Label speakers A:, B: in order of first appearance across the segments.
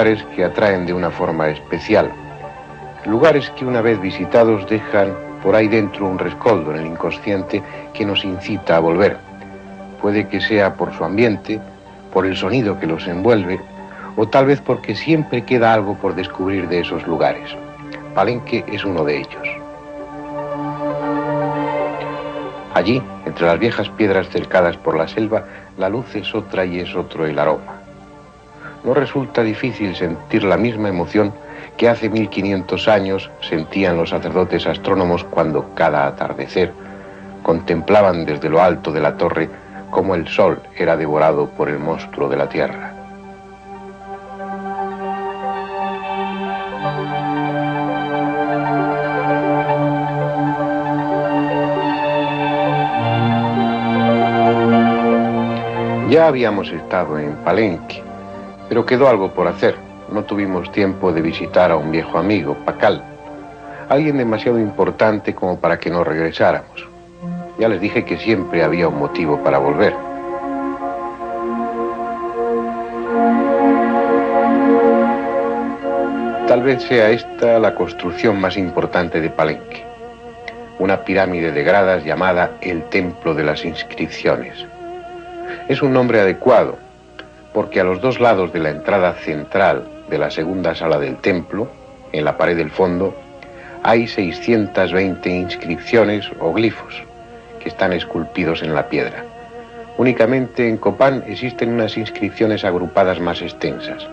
A: lugares que atraen de una forma especial. Lugares que una vez visitados dejan por ahí dentro un rescoldo en el inconsciente que nos incita a volver. Puede que sea por su ambiente, por el sonido que los envuelve, o tal vez porque siempre queda algo por descubrir de esos lugares. Palenque es uno de ellos. Allí, entre las viejas piedras cercadas por la selva, la luz es otra y es otro el aroma. No resulta difícil sentir la misma emoción que hace 1500 años sentían los sacerdotes astrónomos cuando, cada atardecer, contemplaban desde lo alto de la torre cómo el sol era devorado por el monstruo de la tierra. Ya habíamos estado en Palenque, pero quedó algo por hacer. No tuvimos tiempo de visitar a un viejo amigo, Pacal, alguien demasiado importante como para que no regresáramos. Ya les dije que siempre había un motivo para volver. Tal vez sea esta la construcción más importante de Palenque, una pirámide de gradas llamada el Templo de las Inscripciones. Es un nombre adecuado, porque a los dos lados de la entrada central de la segunda sala del templo, en la pared del fondo, hay 620 inscripciones o glifos que están esculpidos en la piedra. Únicamente en Copán existen unas inscripciones agrupadas más extensas.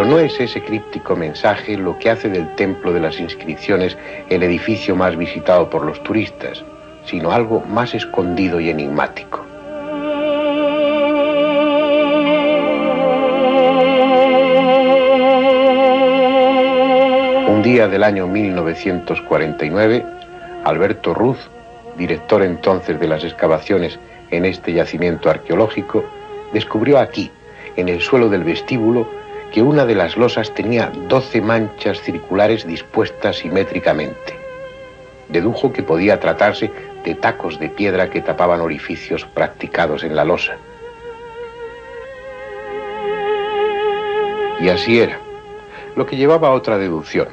A: No es ese críptico mensaje lo que hace del Templo de las Inscripciones el edificio más visitado por los turistas, sino algo más escondido y enigmático. Un día del año 1949, Alberto Ruz, director entonces de las excavaciones en este yacimiento arqueológico, descubrió aquí, en el suelo del vestíbulo, que una de las losas tenía 12 manchas circulares dispuestas simétricamente. Dedujo que podía tratarse de tacos de piedra que tapaban orificios practicados en la losa. Y así era, lo que llevaba a otra deducción.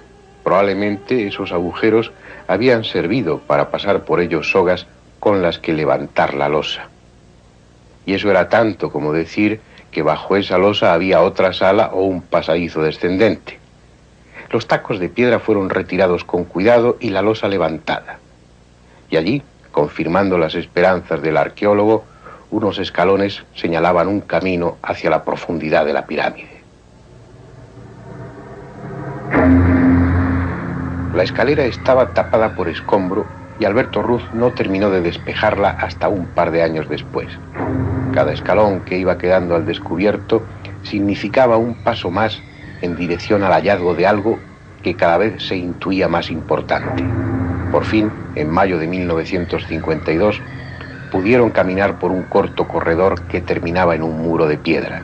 A: Probablemente esos agujeros habían servido para pasar por ellos sogas con las que levantar la losa. Y eso era tanto como decir que bajo esa losa había otra sala o un pasadizo descendente. Los tacos de piedra fueron retirados con cuidado y la losa levantada. Y allí, confirmando las esperanzas del arqueólogo, unos escalones señalaban un camino hacia la profundidad de la pirámide. La escalera estaba tapada por escombro y Alberto Ruz no terminó de despejarla hasta un par de años después. Cada escalón que iba quedando al descubierto significaba un paso más en dirección al hallazgo de algo que cada vez se intuía más importante. Por fin, en mayo de 1952, pudieron caminar por un corto corredor que terminaba en un muro de piedra.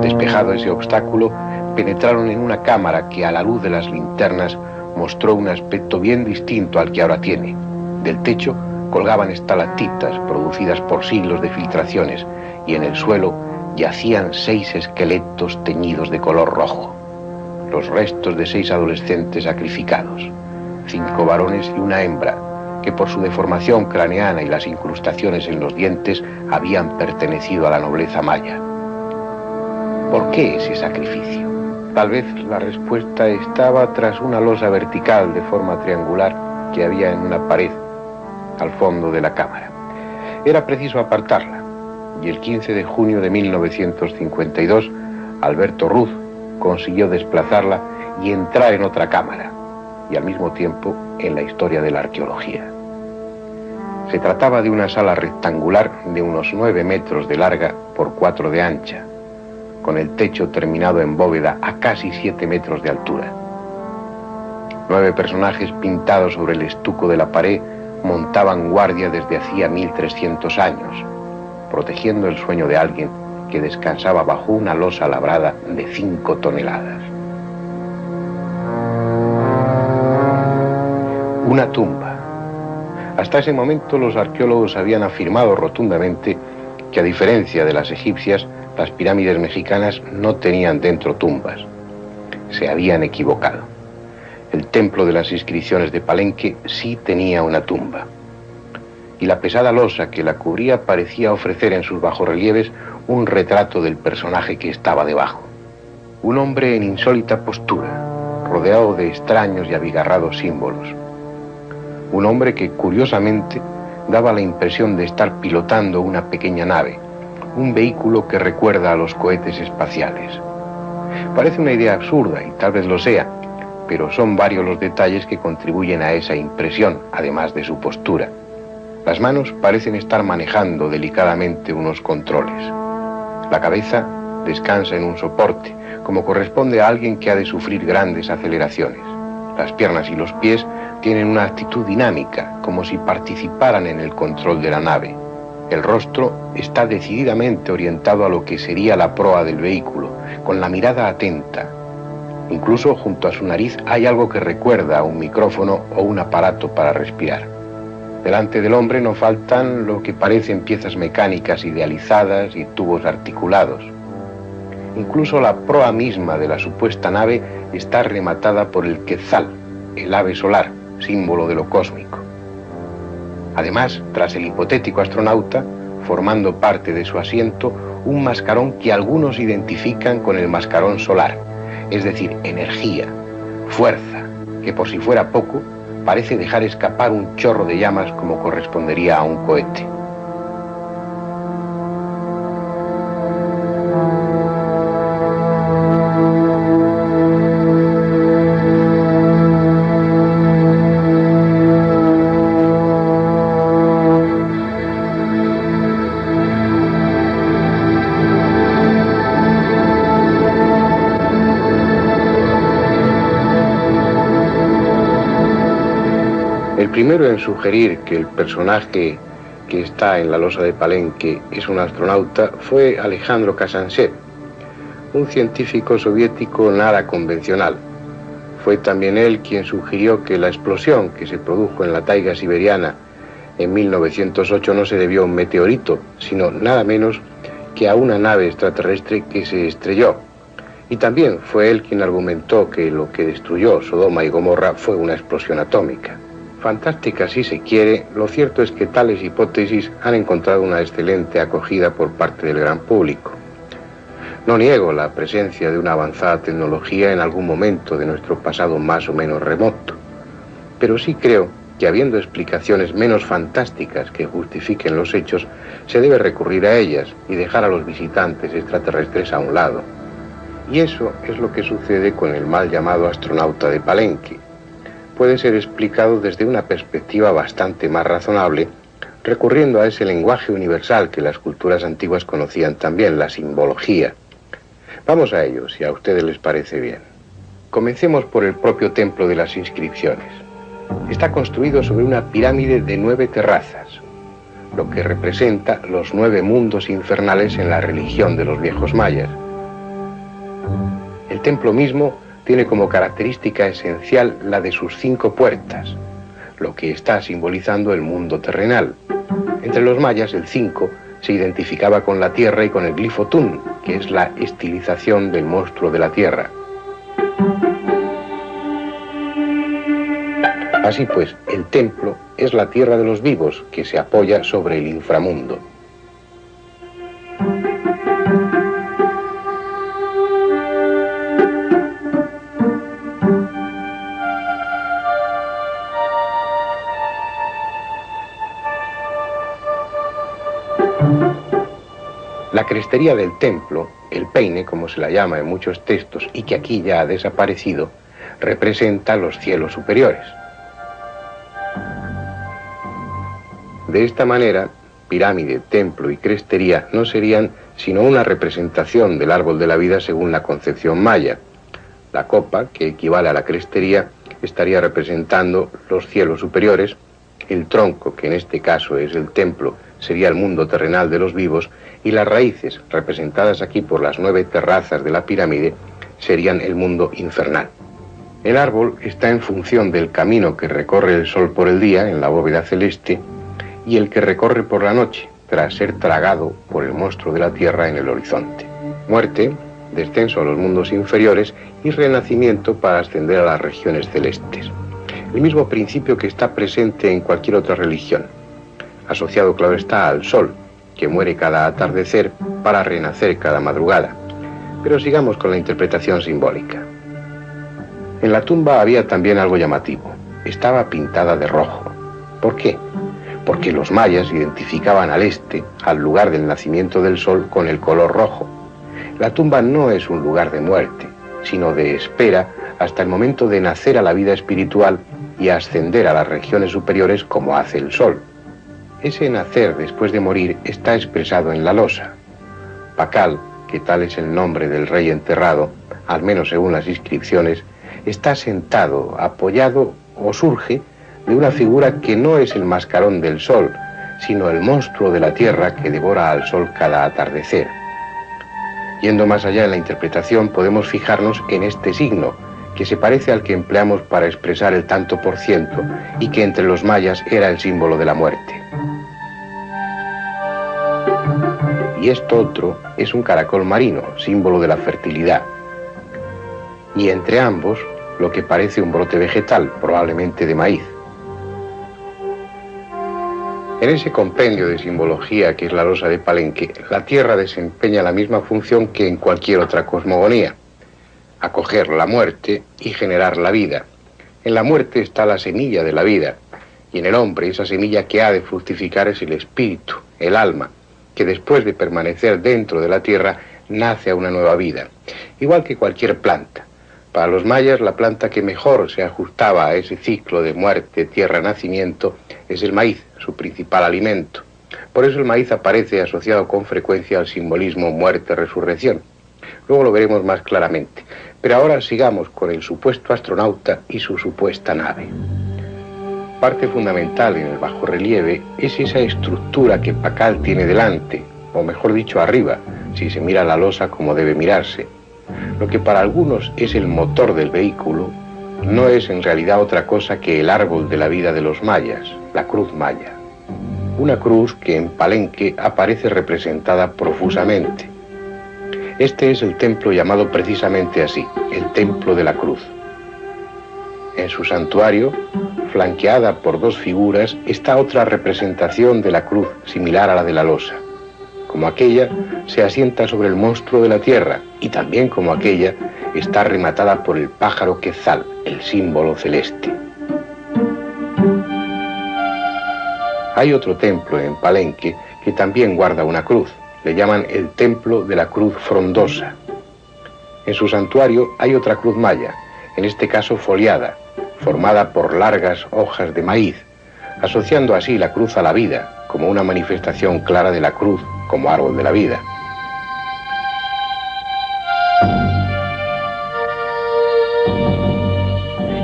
A: Despejado ese obstáculo, penetraron en una cámara que a la luz de las linternas mostró un aspecto bien distinto al que ahora tiene. Del techo colgaban estalactitas producidas por siglos de filtraciones y en el suelo yacían 6 esqueletos teñidos de color rojo, los restos de 6 adolescentes sacrificados, 5 varones y una hembra, que por su deformación craneana y las incrustaciones en los dientes habían pertenecido a la nobleza maya. ¿Por qué ese sacrificio? Tal vez la respuesta estaba tras una losa vertical de forma triangular que había en una pared al fondo de la cámara. Era preciso apartarla, y el 15 de junio de 1952, Alberto Ruz consiguió desplazarla y entrar en otra cámara, y al mismo tiempo en la historia de la arqueología. Se trataba de una sala rectangular de unos 9 metros de larga por 4 de ancha, con el techo terminado en bóveda a casi 7 metros de altura. 9 personajes pintados sobre el estuco de la pared montaban guardia desde hacía 1300 años, protegiendo el sueño de alguien que descansaba bajo una losa labrada de 5 toneladas. Una tumba. Hasta ese momento los arqueólogos habían afirmado rotundamente que, a diferencia de las egipcias, las pirámides mexicanas no tenían dentro tumbas. Se habían equivocado. El templo de las inscripciones de Palenque sí tenía una tumba. Y la pesada losa que la cubría parecía ofrecer en sus bajorrelieves un retrato del personaje que estaba debajo. Un hombre en insólita postura, rodeado de extraños y abigarrados símbolos. Un hombre que, curiosamente, daba la impresión de estar pilotando una pequeña nave, un vehículo que recuerda a los cohetes espaciales. Parece una idea absurda, y tal vez lo sea, pero son varios los detalles que contribuyen a esa impresión, además de su postura. Las manos parecen estar manejando delicadamente unos controles. La cabeza descansa en un soporte, como corresponde a alguien que ha de sufrir grandes aceleraciones. Las piernas y los pies tienen una actitud dinámica, como si participaran en el control de la nave. El rostro está decididamente orientado a lo que sería la proa del vehículo, con la mirada atenta. Incluso junto a su nariz hay algo que recuerda a un micrófono o un aparato para respirar. Delante del hombre no faltan lo que parecen piezas mecánicas idealizadas y tubos articulados. Incluso la proa misma de la supuesta nave está rematada por el quetzal, el ave solar, símbolo de lo cósmico. Además, tras el hipotético astronauta, formando parte de su asiento, un mascarón que algunos identifican con el mascarón solar, es decir, energía, fuerza, que por si fuera poco, parece dejar escapar un chorro de llamas como correspondería a un cohete. El primero en sugerir que el personaje que está en la losa de Palenque es un astronauta fue Alejandro Kazantsev, un científico soviético nada convencional. Fue también él quien sugirió que la explosión que se produjo en la taiga siberiana en 1908 no se debió a un meteorito, sino nada menos que a una nave extraterrestre que se estrelló. Y también fue él quien argumentó que lo que destruyó Sodoma y Gomorra fue una explosión atómica. Fantástica si se quiere, lo cierto es que tales hipótesis han encontrado una excelente acogida por parte del gran público. No niego la presencia de una avanzada tecnología en algún momento de nuestro pasado más o menos remoto, pero sí creo que, habiendo explicaciones menos fantásticas que justifiquen los hechos, se debe recurrir a ellas y dejar a los visitantes extraterrestres a un lado. Y eso es lo que sucede con el mal llamado astronauta de Palenque. Puede ser explicado desde una perspectiva bastante más razonable, recurriendo a ese lenguaje universal que las culturas antiguas conocían también, la simbología. Vamos a ello, si a ustedes les parece bien. Comencemos por el propio templo de las inscripciones. Está construido sobre una pirámide de 9 terrazas, lo que representa los 9 mundos infernales en la religión de los viejos mayas. El templo mismo tiene como característica esencial la de sus 5 puertas, lo que está simbolizando el mundo terrenal. Entre los mayas, el 5 se identificaba con la tierra y con el glifo Tun, que es la estilización del monstruo de la tierra. Así pues, el templo es la tierra de los vivos, que se apoya sobre el inframundo. La crestería del templo, el peine, como se la llama en muchos textos y que aquí ya ha desaparecido, representa los cielos superiores. De esta manera, pirámide, templo y crestería no serían sino una representación del árbol de la vida según la concepción maya. La copa, que equivale a la crestería, estaría representando los cielos superiores, el tronco, que en este caso es el templo, sería el mundo terrenal de los vivos, y las raíces, representadas aquí por las 9 terrazas de la pirámide, serían el mundo infernal. El árbol está en función del camino que recorre el sol por el día en la bóveda celeste y el que recorre por la noche, tras ser tragado por el monstruo de la tierra en el horizonte. Muerte, descenso a los mundos inferiores y renacimiento para ascender a las regiones celestes. El mismo principio que está presente en cualquier otra religión, asociado, claro está, al sol, que muere cada atardecer para renacer cada madrugada. Pero sigamos con la interpretación simbólica. En la tumba había también algo llamativo. Estaba pintada de rojo. ¿Por qué? Porque los mayas identificaban al este, al lugar del nacimiento del sol, con el color rojo. La tumba no es un lugar de muerte, sino de espera hasta el momento de nacer a la vida espiritual y ascender a las regiones superiores como hace el sol. Ese nacer después de morir está expresado en la losa. Pacal, que tal es el nombre del rey enterrado, al menos según las inscripciones, está sentado, apoyado o surge de una figura que no es el mascarón del sol, sino el monstruo de la tierra que devora al sol cada atardecer. Yendo más allá en la interpretación, podemos fijarnos en este signo, que se parece al que empleamos para expresar el tanto por ciento y que entre los mayas era el símbolo de la muerte. Y esto otro es un caracol marino, símbolo de la fertilidad. Y entre ambos, lo que parece un brote vegetal, probablemente de maíz. En ese compendio de simbología que es la losa de Palenque, la tierra desempeña la misma función que en cualquier otra cosmogonía: acoger la muerte y generar la vida. En la muerte está la semilla de la vida, y en el hombre esa semilla que ha de fructificar es el espíritu, el alma, que después de permanecer dentro de la tierra nace a una nueva vida, igual que cualquier planta. Para los mayas, la planta que mejor se ajustaba a ese ciclo de muerte, tierra, nacimiento, es el maíz, su principal alimento. Por eso el maíz aparece asociado con frecuencia al simbolismo muerte-resurrección. Luego lo veremos más claramente. Pero ahora sigamos con el supuesto astronauta y su supuesta nave. Parte fundamental en el bajorrelieve es esa estructura que Pacal tiene delante, o mejor dicho arriba, si se mira la losa como debe mirarse. Lo que para algunos es el motor del vehículo, no es en realidad otra cosa que el árbol de la vida de los mayas, la cruz maya. Una cruz que en Palenque aparece representada profusamente. Este es el templo llamado precisamente así, el Templo de la Cruz. En su santuario, flanqueada por dos figuras, está otra representación de la cruz similar a la de la losa. Como aquella, se asienta sobre el monstruo de la tierra, y también como aquella, está rematada por el pájaro quetzal, el símbolo celeste. Hay otro templo en Palenque que también guarda una cruz. Le llaman el Templo de la Cruz Frondosa. En su santuario hay otra cruz maya, en este caso foliada, formada por largas hojas de maíz, asociando así la cruz a la vida, como una manifestación clara de la cruz como árbol de la vida.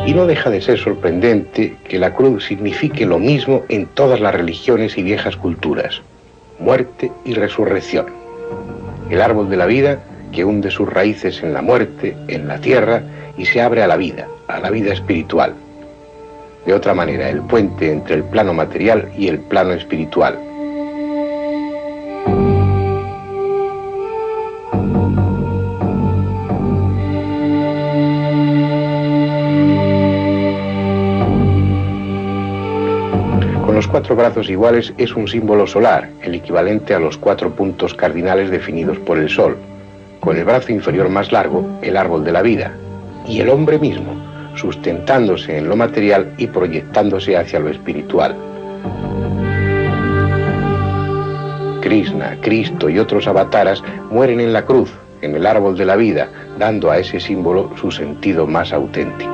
A: Y no deja de ser sorprendente que la cruz signifique lo mismo en todas las religiones y viejas culturas: muerte y resurrección. El árbol de la vida que hunde sus raíces en la muerte, en la tierra, y se abre a la vida espiritual. De otra manera, el puente entre el plano material y el plano espiritual. Con los cuatro brazos iguales es un símbolo solar, el equivalente a los 4 puntos cardinales definidos por el sol. Con el brazo inferior más largo, el árbol de la vida. Y el hombre mismo, sustentándose en lo material y proyectándose hacia lo espiritual. Krishna, Cristo y otros avataras mueren en la cruz, en el árbol de la vida, dando a ese símbolo su sentido más auténtico.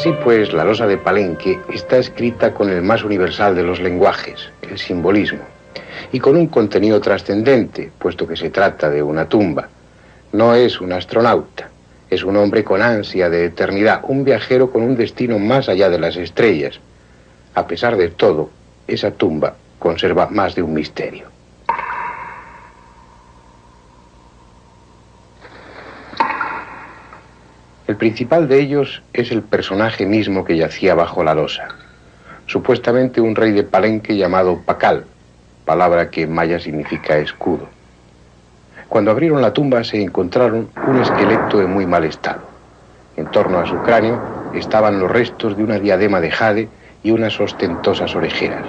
A: Así pues, la losa de Palenque está escrita con el más universal de los lenguajes, el simbolismo, y con un contenido trascendente, puesto que se trata de una tumba. No es un astronauta, es un hombre con ansia de eternidad, un viajero con un destino más allá de las estrellas. A pesar de todo, esa tumba conserva más de un misterio. El principal de ellos es el personaje mismo que yacía bajo la losa, supuestamente un rey de Palenque llamado Pacal, palabra que en maya significa escudo. Cuando abrieron la tumba se encontraron un esqueleto en muy mal estado. En torno a su cráneo estaban los restos de una diadema de jade y unas ostentosas orejeras.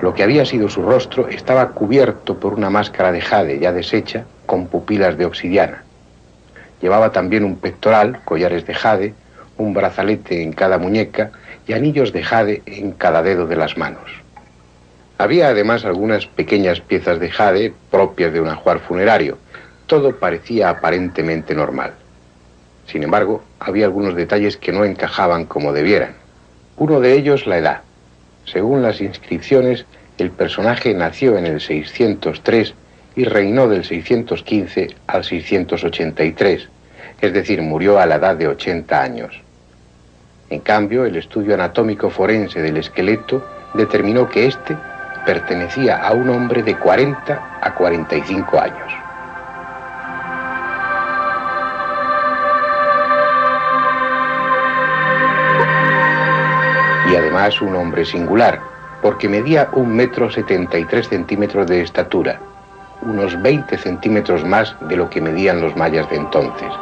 A: Lo que había sido su rostro estaba cubierto por una máscara de jade ya deshecha con pupilas de obsidiana. Llevaba también un pectoral, collares de jade, un brazalete en cada muñeca y anillos de jade en cada dedo de las manos. Había además algunas pequeñas piezas de jade propias de un ajuar funerario. Todo parecía aparentemente normal. Sin embargo, había algunos detalles que no encajaban como debieran. Uno de ellos, la edad. Según las inscripciones, el personaje nació en el 603 y reinó del 615 al 683, es decir, murió a la edad de 80 años. En cambio, el estudio anatómico forense del esqueleto determinó que éste pertenecía a un hombre de 40 a 45 años. Y además un hombre singular, porque medía 1,73 m de estatura, unos 20 centímetros más de lo que medían los mayas de entonces.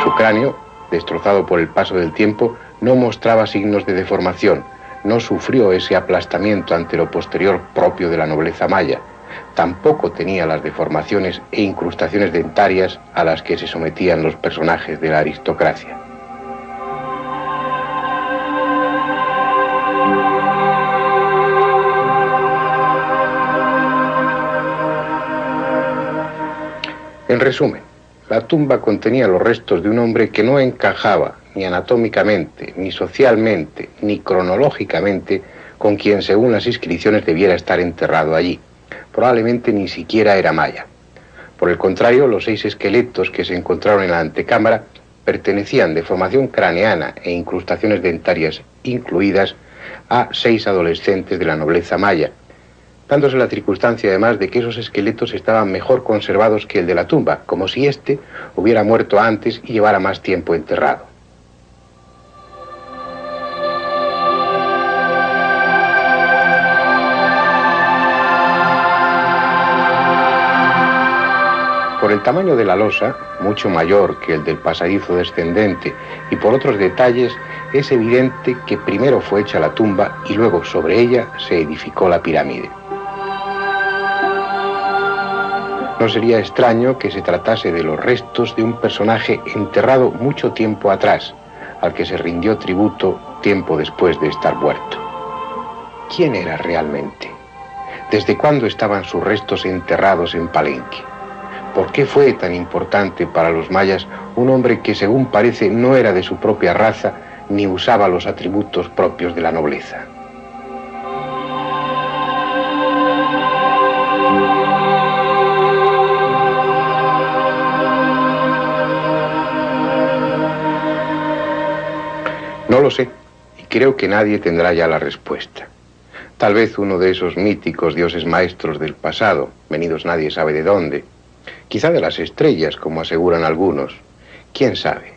A: Su cráneo, destrozado por el paso del tiempo, no mostraba signos de deformación, no sufrió ese aplastamiento antero-posterior propio de la nobleza maya, tampoco tenía las deformaciones e incrustaciones dentarias a las que se sometían los personajes de la aristocracia. En resumen, la tumba contenía los restos de un hombre que no encajaba ni anatómicamente, ni socialmente, ni cronológicamente con quien, según las inscripciones, debiera estar enterrado allí. Probablemente ni siquiera era maya. Por el contrario, los 6 esqueletos que se encontraron en la antecámara pertenecían de formación craneana e incrustaciones dentarias incluidas a 6 adolescentes de la nobleza maya, dándose la circunstancia además de que esos esqueletos estaban mejor conservados que el de la tumba, como si éste hubiera muerto antes y llevara más tiempo enterrado. Por el tamaño de la losa, mucho mayor que el del pasadizo descendente, y por otros detalles, es evidente que primero fue hecha la tumba y luego sobre ella se edificó la pirámide. No sería extraño que se tratase de los restos de un personaje enterrado mucho tiempo atrás, al que se rindió tributo tiempo después de estar muerto. ¿Quién era realmente? ¿Desde cuándo estaban sus restos enterrados en Palenque? ¿Por qué fue tan importante para los mayas un hombre que, según parece, no era de su propia raza ni usaba los atributos propios de la nobleza? No lo sé, y creo que nadie tendrá ya la respuesta. Tal vez uno de esos míticos dioses maestros del pasado, venidos nadie sabe de dónde, quizá de las estrellas, como aseguran algunos. ¿Quién sabe?